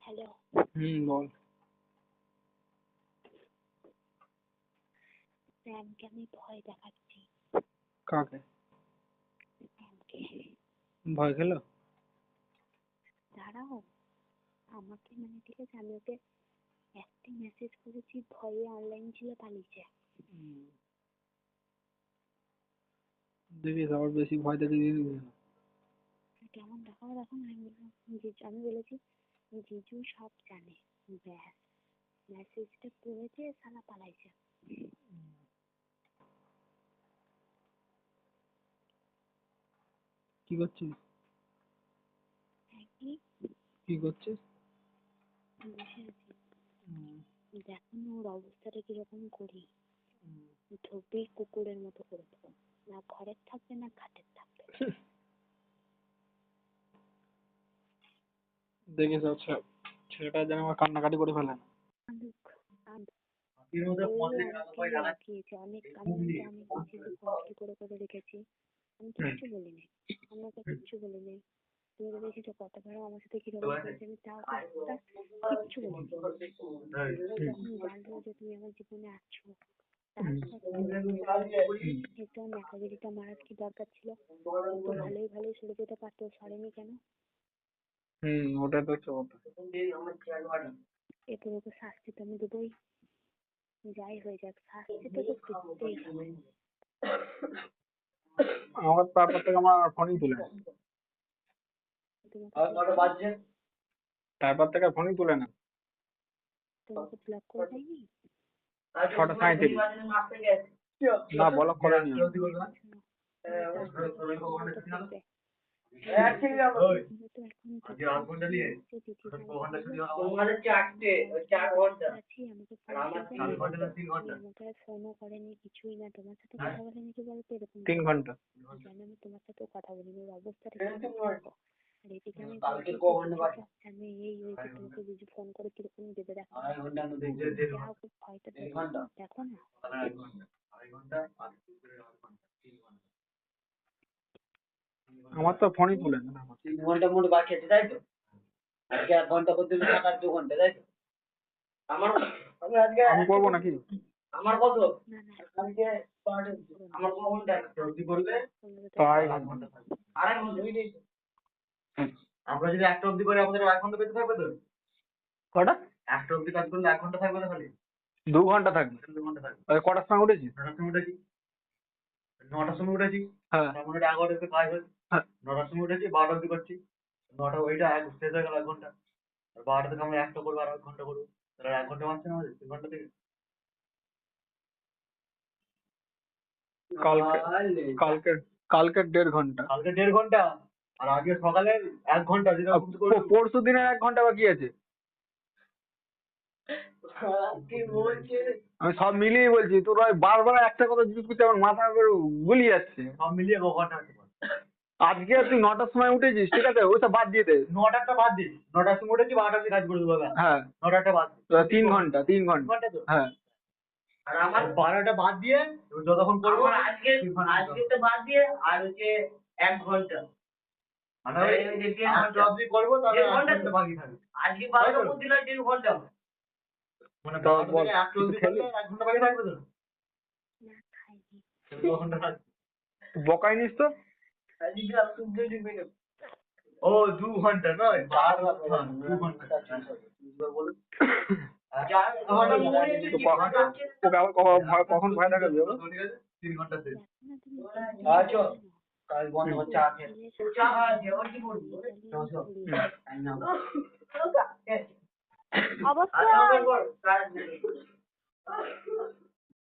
Hello. বল। স্যামকে আমি ভয় দেখাচ্ছি। কাকে? স্যামকে। ভয় খেলো? দাঁড়াও, আমাকে মানে ঠিক আছে, আমি ওকে একটি মেসেজ করেছি, ভয়ে অনলাইন ছিল, পালিয়েছে। দেখিস আবার বেশি ভয় দেখে দিয়ে নিবি না। কেমন দেখাবো দেখো না। আমি বলেছি জিজু সব জানে, ব্যাস মেসেজটা পড়েছে, সালা পালাইছে। কি করছিস? কি করছিস? বসে আছি। দেখো না ওর অবস্থাটা কিরকম করি। ধোপে কুকুরের মতো করে দেবো, না ঘরের থাকবে না খাটের থাকবে। দেখিস আচ্ছা ছেলেটা যেন আমার কান্নাকাটি করে ফেলে না। অনেক কষ্ট করে রেখেছি, আমি কিচ্ছু বলিনি, আমাকে কিচ্ছু বলিনি। তুমি তো দেখেছো কতবার আমার সাথে কিরকম করেছে, আমি তাও কিচ্ছু বলিনি। যখন জানলো যে তুমি আমার জীবনে আছো, একটু ন্যাকাগিরিটা মারার কি দরকার ছিল? তো ভালোই সরে যেতে পারতো, সরেনি কেন? ওটা তো এরপর ওকে শাস্তি তো আমি দেবই, যাই হয়ে যাক, শাস্তি তো দিতেই হবে। আমার তারপর থেকে আমার ফোনই তুলে না। তারপর থেকে ফোনই তুলে না। তোমাকে ব্লক করে দেয়নি? 6:37 না ব্লক করেনি। ফোনও করেনি, কিছুই না, তোমার সাথে কথা বলেনি কি বলতো? এরকম 3 ঘন্টা। জানি আমি তোমার সাথেও কথা বলিনি, ওর অবস্থাটা দেখো। আর এদিকে আমি আমি এই হয়েছে, তোমাকে বুঝি ফোন করে কিরকম দেবে দেখো। যা হোক ভয়টা দেখো না। আমার তো ফোনই তুলে না। 3 ঘন্টা মোট বাকি আছে, তাই তো? আজকে 1 ঘন্টা করতে হবে, আর 2 ঘন্টা, তাই তো? আমি করবো নাকি? আমার কত? না আজকে আমার কত ঘন্টা জলদি করলে তাই আড়াই ঘন্টা বুঝলি? আমরা যদি 1টা অবধি করে আমাদের 1 ঘন্টা পেতে থাকবে তো? কটা? 1টা অবধি কাজ করলে 1 ঘন্টা থাকবে না খালি? 2 ঘন্টা থাকবে। 2 ঘন্টা থাকবে। কটার সময় উঠেছিস? 9টার সময় উঠেছি। 9টার সময় উঠেছি। হ্যাঁ। তার মানে 11টাতে কাজ হয়। হ্যাঁ। 9টার সময় উঠেছি, 12টা অবধি করছি। 9টা ওইটা শেষ হয়ে গেল 1 ঘন্টা। আর 12টা থেকে আমরা 1টা করবো আর 1 ঘন্টা করবো। তাহলে 1 ঘন্টা মারছে না আমাদের 3 ঘন্টা থেকে? কালকে 1.5 ঘন্টা। কালকে 1.5 ঘন্টা আর আজকে সকালে 1 ঘন্টা, যেটা পরশু দিনের 1 ঘন্টা বাকি আছে। কি বলছে? আমি সব মিলিয়ে বলছি, তোর ভাই বারবার একটা কথা জিজ্ঞেস করতে আমার মাথা গুলিয়ে যাচ্ছে। সব মিলিয়ে 9 ঘন্টা আছে। আজকে তুই 9টার সময় উঠেছিস, ঠিক আছে, ওইটা বাদ দিয়ে দে। 9টারটা বাদ দিস। 9টার সময় উঠেছি, 12টা অবধি কাজ করে দেবো। হ্যাঁ। 9টারটা বাদ দিস। 3 ঘন্টা 3 ঘন্টা। তো? হ্যাঁ। আর আমার 12টা বাদ দিয়ে যতক্ষণ করবো আজকে তো বাদ দিয়ে আর হচ্ছে 1 ঘন্টা। মানে যতদিন করবো তাহলে 1 ঘন্টা বাকি থাকবে। আজকে 12টা মধ্যে দিলে 1.5 ঘন্টা। মানে 12টা থেকে 1টা অবধি করলে 1 ঘন্টা বাকি থাকবে তো? না খাইনি। 2 ঘন্টা থাকবে। বকাই নিস তো। ও 2 ঘন্টা নয়, 2 ঘন্টা। ওকে আবার কখন ভয় দেখাবি? 3 ঘন্টা শেষ। আচ্ছা কাজ বন্ধ হচ্ছে। চা আছে, ওর কি বলবো? অবশ্যই।